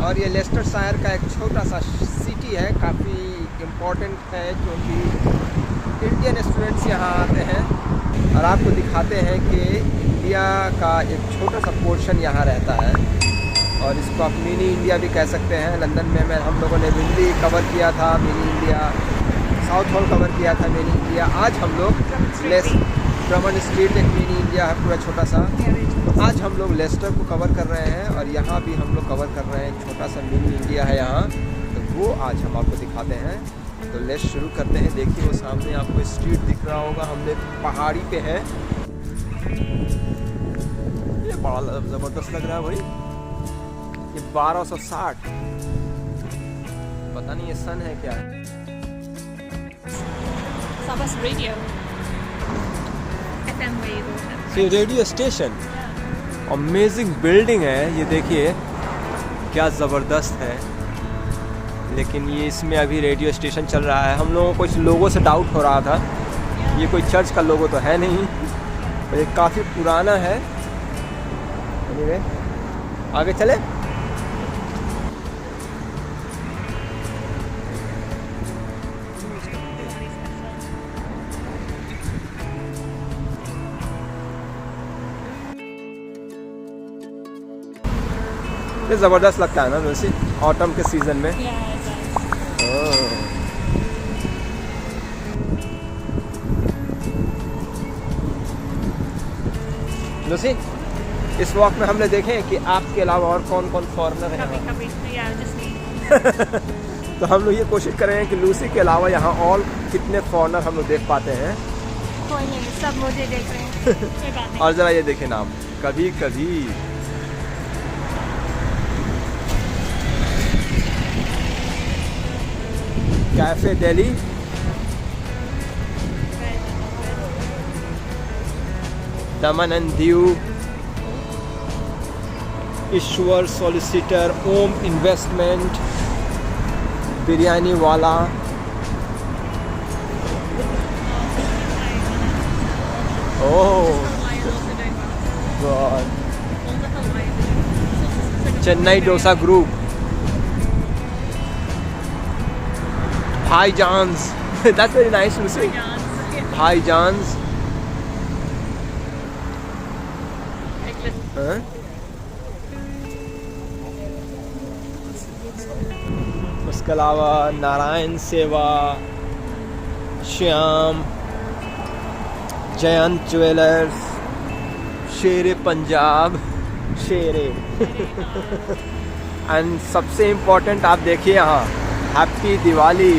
और ये लेस्टरशायर का एक छोटा सा सिटी है, काफ़ी इम्पोर्टेंट है क्योंकि इंडियन स्टूडेंट्स यहाँ आते हैं। और आपको दिखाते हैं कि इंडिया का एक छोटा सा पोर्शन यहाँ रहता है और इसको आप मिनी इंडिया भी कह सकते हैं। लंदन में हम लोगों ने विंडी कवर किया था, mini India, south hall cover किया था, मिनी इंडिया। आज हम लोग ड्रमंड स्ट्रीट एक मिनी इंडिया है पूरा छोटा सा। आज हम लोग लेस्टर को कवर कर रहे हैं और यहाँ भी हम लोग कवर कर रहे हैं, छोटा सा मिनी इंडिया है यहाँ, तो वो आज हम आपको दिखाते हैं। तो लेट्स शुरू करते हैं। देखिए वो सामने आपको स्ट्रीट दिख रहा होगा, हमने पहाड़ी पे है। ये बड़ा ज़बरदस्त लग रहा है भाई। ये 1260, पता नहीं ये सन है क्या है। रेडियो FM ये रेडियो स्टेशन, अमेजिंग बिल्डिंग है। ये देखिए क्या ज़बरदस्त है। लेकिन ये इसमें अभी रेडियो स्टेशन चल रहा है। हम लोगों को इस लोगो से डाउट हो रहा था, ये कोई चर्च का लोगो तो है नहीं, और ये काफ़ी पुराना है। anyway, आगे चले। ये ज़बरदस्त लगता है ना लूसी, ऑटम के सीज़न में। लूसी, इस वॉक में हमने देखे कि आपके अलावा और कौन कौन फॉरेनर हैं। तो हम लोग ये कोशिश करेंगे कि लूसी के अलावा यहाँ और कितने फॉरेनर हम लोग देख पाते हैं। कोई नहीं, सब मुझे देख रहे हैं। और ज़रा ये देखें नाम, कभी कभी cafe Delhi, Daman and Diu, Ishwar solicitor, Om investment, biryani वाला, oh God, Chennai dosa group, Hi John's. That's very nice to see. Hi John's. Huh? उसके अलावा नारायण सेवा, Shyam, Jayant jewellers, Shere Punjab, Shere and सबसे इम्पोर्टेंट आप देखिए यहाँ, हैप्पी दिवाली।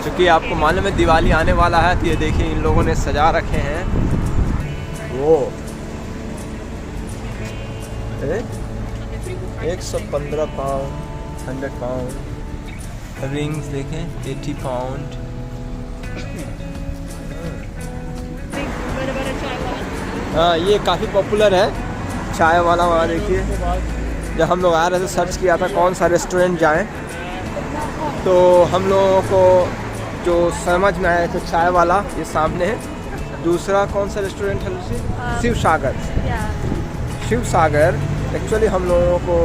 क्योंकि आपको मालूम है दिवाली आने वाला है, तो ये देखिए इन लोगों ने सजा रखे हैं। वो 115 पाउंड, 100 पाउंड रिंग्स देखें, 80 पाउंड। हाँ ये काफ़ी पॉपुलर है चाय वाला। वहाँ देखिए जब हम लोग आ रहे थे सर्च किया था कौन सा रेस्टोरेंट जाएं, तो हम लोगों को जो समझ में आया तो चाय वाला ये सामने है। दूसरा कौन सा रेस्टोरेंट है लूसी? शिव सागर। शिव सागर एक्चुअली हम लोगों को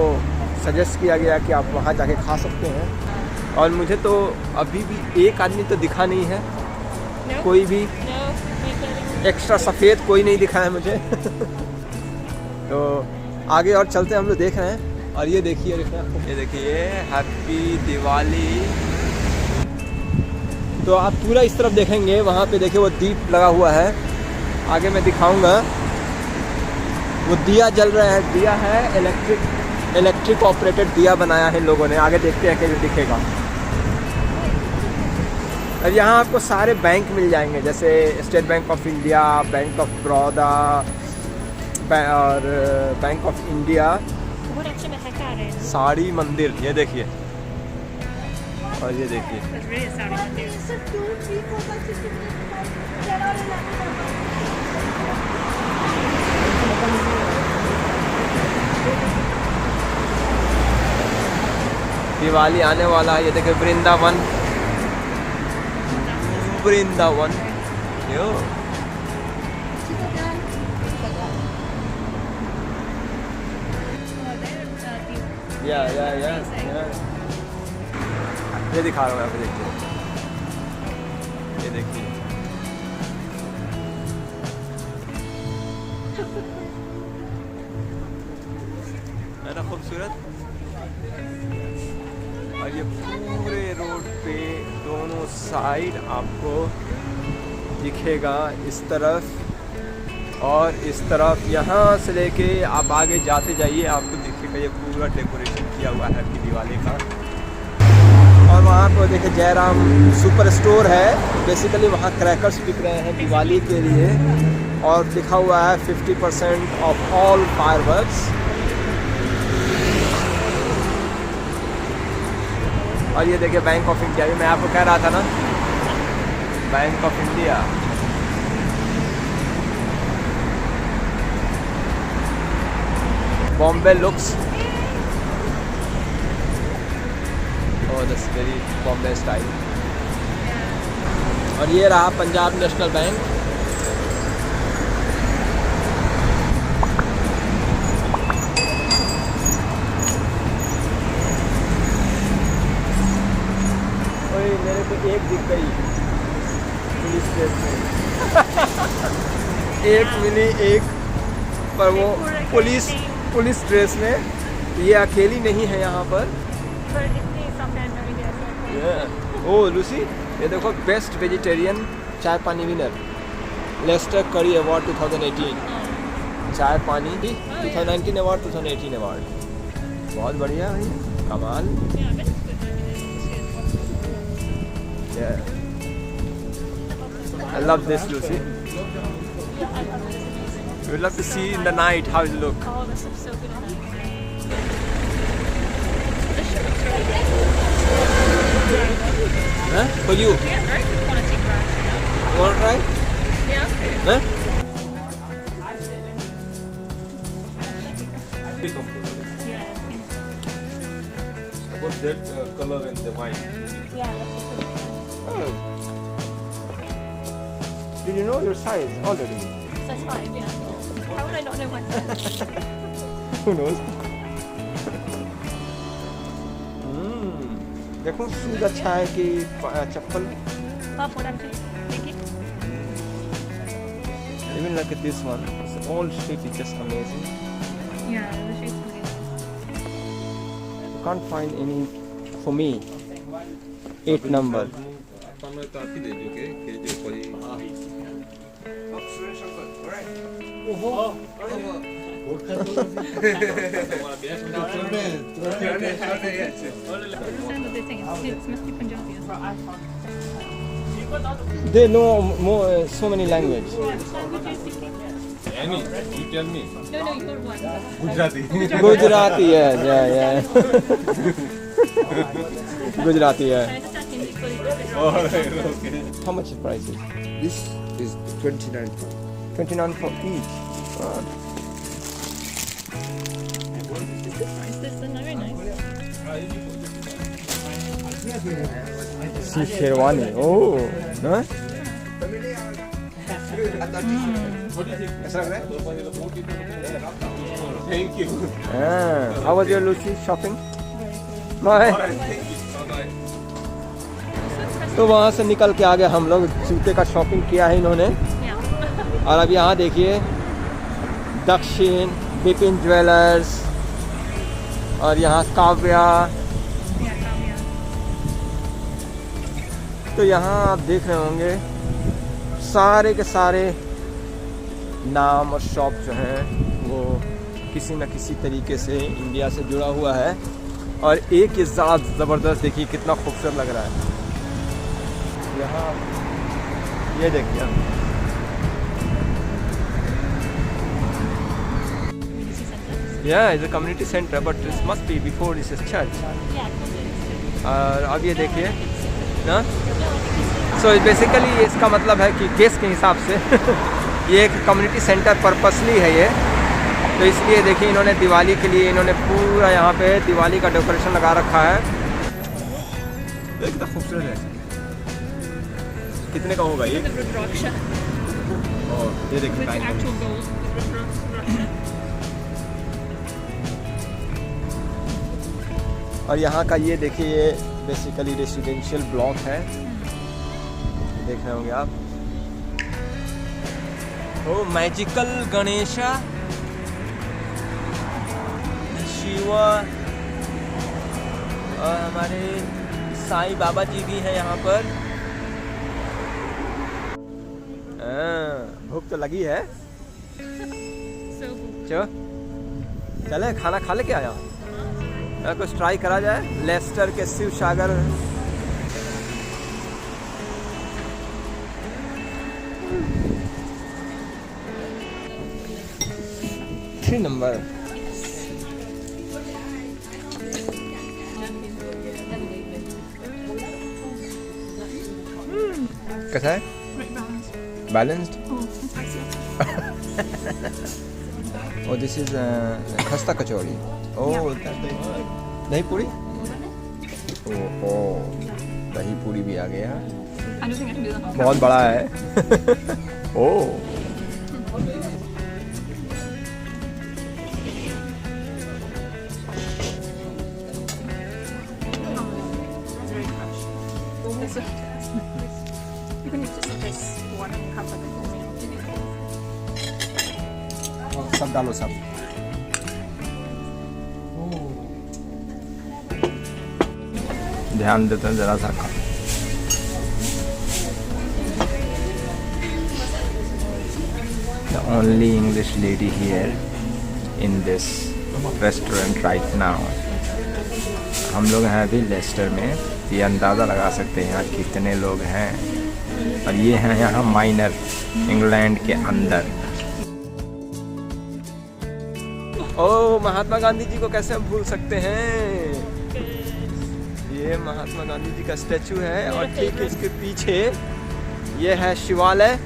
सजेस्ट किया गया कि आप वहाँ जाके खा सकते हैं। और मुझे तो अभी भी एक आदमी तो दिखा नहीं है, कोई भी एक्स्ट्रा सफ़ेद कोई नहीं दिखा है मुझे। तो आगे और चलते हैं, हम लोग देख रहे हैं। और ये देखिए, ये देखिए हैप्पी दिवाली। तो आप पूरा इस तरफ देखेंगे, वहाँ पे देखिए वो दीप लगा हुआ है, आगे मैं दिखाऊंगा। वो दिया जल रहा है, दिया है इलेक्ट्रिक ऑपरेटेड दिया बनाया है इन लोगों ने। आगे देखते हैं कैसे दिखेगा। और यहाँ आपको सारे बैंक मिल जाएंगे, जैसे state bank of India, bank of Baroda और बैंक ऑफ इंडिया। साड़ी मंदिर ये देखिए, और ये देखिए दिवाली आने वाला है। ये देखिए वृंदावन, वृंदावन यो। या ये दिखा रहा हूँ आपको, देखिए ये देखिए। है ना खूबसूरत। और ये पूरे रोड पे दोनों साइड आपको दिखेगा, इस तरफ और इस तरफ। यहाँ से लेके आप आगे जाते जाइए, आपको दिखेगा ये पूरा डेकोरेशन किया हुआ है आपकी दिवाली का। और वहाँ पर देखिए जयराम सुपर स्टोर है, बेसिकली वहाँ क्रैकर्स बिक रहे हैं दिवाली के लिए, और लिखा हुआ है 50% ऑफ ऑल फायरवर्क्स। और ये देखिए बैंक ऑफ इंडिया, भी मैं आपको कह रहा था ना, bank of India. Bombay looks, oh that's very Bombay style. और ये रहा पंजाब नेशनल बैंक। मेरे को एक दिख गई पुलिस ड्रेस में एक मिली, एक पर वो पुलिस ड्रेस में। ये अकेली नहीं है यहाँ पर। ओ लूसी, ये देखो बेस्ट वेजिटेरियन चाय पानी विनर, लेस्टर करी अवार्ड 2018, चाय पानी 2019 अवार्ड, 2018 अवार्ड। बहुत बढ़िया भाई, कमाल। Yeah. I love this, Lucy. We would love to see in the night how it look. Oh, this looks so good at night. This shit looks really good. Huh? For you? Yeah, very good quality grass. You want to try? Yeah. Huh? Yeah. What's that color in the wine? Yeah, that's good. Oh. Did you know your size already? Size 5, yeah. How would I not know my size? Who knows? देखो shoes अच्छा है कि चप्पल। Pop, what I'm doing. Thank you. Even look at this one. This old shape is just amazing. Yeah, the shape's amazing. Can't find any for me. 8 number. Paano ito ati din, okay? Kaya di ko It must be Punjabi. They know more, so many languages. Any, you tell me. No, you got one. Gujarati. Gujarati, yeah. Gujarati, I yeah. understand Hindi fully. Alright, okay. How much is price? This is 29. 29 for each. This is nice. This is very nice. See Sherwani. Oh, huh? Thank you. How was your Lucy shopping? Bye. तो वहाँ से निकल के आ गए हम लोग, जूते का शॉपिंग किया है इन्होंने। Yeah. और अब यहाँ देखिए दक्षिण, बिपिन ज्वेलर्स, और यहाँ काव्या। Yeah, Kavya. तो यहाँ आप देख रहे होंगे सारे के सारे नाम और शॉप जो हैं वो किसी न किसी तरीके से इंडिया से जुड़ा हुआ है। और एक ये ज़बरदस्त, देखिए कितना खूबसूरत लग रहा है। यहाँ ये देखिए, Community center. yeah, it's a community center, but this must be before this is church. Yeah, completely. और अब ये देखिए ना, सो बेसिकली इसका मतलब है कि गेस के हिसाब से ये एक कम्युनिटी सेंटर पर्पसली है ये। तो इसलिए देखिए इन्होंने दिवाली के लिए इन्होंने पूरा यहाँ पे दिवाली का डेकोरेशन लगा रखा है। कितना खूबसूरत है। कितने का होगा ये? The Rudraksha. और ये देखिए With bank actual gold. With Rudraksha. और यहाँ का ये देखिए, ये बेसिकली रेसिडेंशियल ब्लॉक है, देख रहे होंगे आप। ओ मैजिकल गणेशा, शिवा और हमारे साईं बाबा जी भी हैं यहाँ पर। भूख तो लगी है। चलो चले खाना खा ले क्या यहाँ, कुछ ट्राई करा जाए। लेस्टर के शिव सागर 3 नंबर। कैसा है? Balanced? Oh, this is खस्ता कचौड़ी। Oh, दही पूरी? Oh, दही पूरी भी आ गया। I don't think I can do that. बहुत बड़ा है। Oh, It's very fresh. You can just this one cup of it. सब डालो सब। ध्यान देते हैं जरा सा। The only English lady here in this restaurant right now. हम लोग हैं अभी लेस्टर में, ये अंदाज़ा लगा सकते हैं यहाँ कितने लोग हैं। और ये हैं यहाँ माइनर, इंग्लैंड के अंदर। ओ महात्मा गांधी जी को कैसे हम भूल सकते हैं। ये महात्मा गांधी जी का स्टैचू है और ठीक इसके पीछे ये है शिवालय,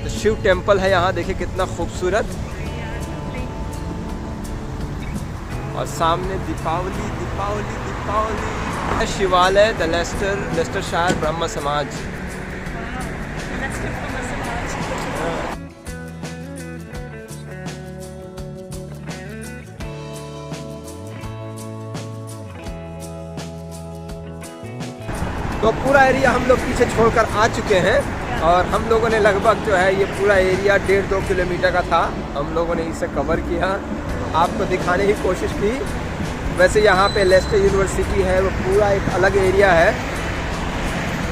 तो शिव टेम्पल है यहाँ, देखिए कितना खूबसूरत। और सामने दीपावली दीपावली दीपावली। शिवालय द लेस्टरशायर ब्रह्म समाज। तो पूरा एरिया हम लोग पीछे छोड़कर आ चुके हैं और हम लोगों ने लगभग जो है ये पूरा एरिया 1.5-2 किलोमीटर का था, हम लोगों ने इसे कवर किया, आपको दिखाने की कोशिश की। वैसे यहाँ पे लेस्टर यूनिवर्सिटी है, वो पूरा एक अलग एरिया है।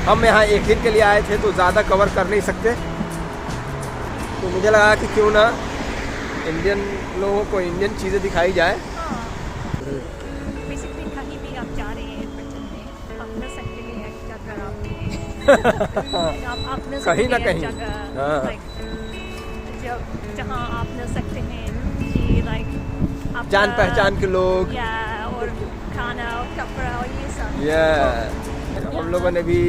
हम यहाँ एक दिन के लिए आए थे तो ज़्यादा कवर कर नहीं सकते, तो मुझे लगा कि क्यों ना इंडियन लोगों को इंडियन चीज़ें दिखाई जाए। बेसिकली कहीं भी आप जा रहे हैं ब्रिटेन में, अपना सकते हैं एक जगह आप अपना कहीं ना सकते हैं कहीं। जगह, हाँ। like, जहाँ आप न सकते हैं कि लाइक जान पहचान के लोग, या और खाना और कपड़ा और ये सब। ये हम लोगों ने भी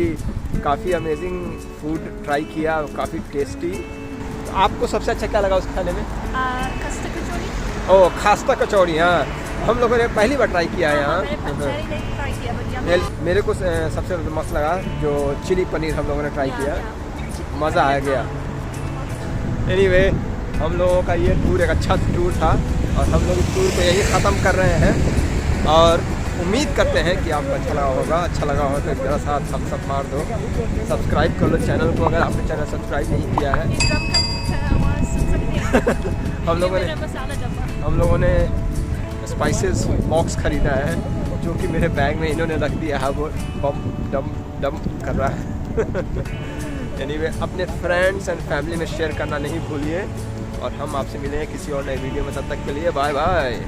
काफ़ी अमेजिंग फूड ट्राई किया, काफ़ी टेस्टी। तो आपको सबसे अच्छा क्या लगा उस खाने में? खस्ता कचौड़ी। ओह खास्ता कचौड़ी, हाँ हम लोगों ने पहली बार ट्राई किया है यहाँ। मेरे को सबसे मस्त लगा जो चिली पनीर हम लोगों ने ट्राई किया, मज़ा आ गया। एनीवे हम लोगों का ये टूर एक अच्छा टूर था और हम लोग इस टूर को यही ख़त्म कर रहे हैं और उम्मीद करते हैं कि आपको अच्छा लगा होगा। अच्छा लगा हो तो मेरा साथ थम्स अप मार दो, सब्सक्राइब कर लो चैनल को अगर आपने चैनल सब्सक्राइब नहीं किया है। हम लोगों ने स्पाइसेस बॉक्स ख़रीदा है जो कि मेरे बैग में इन्होंने रख दिया है, वो बम डम डम कर रहा है। एनीवे अपने फ्रेंड्स एंड फैमिली में शेयर करना नहीं भूलिए और हम आपसे मिलेंगे किसी और नए वीडियो में, तब तक के लिए बाय बाय।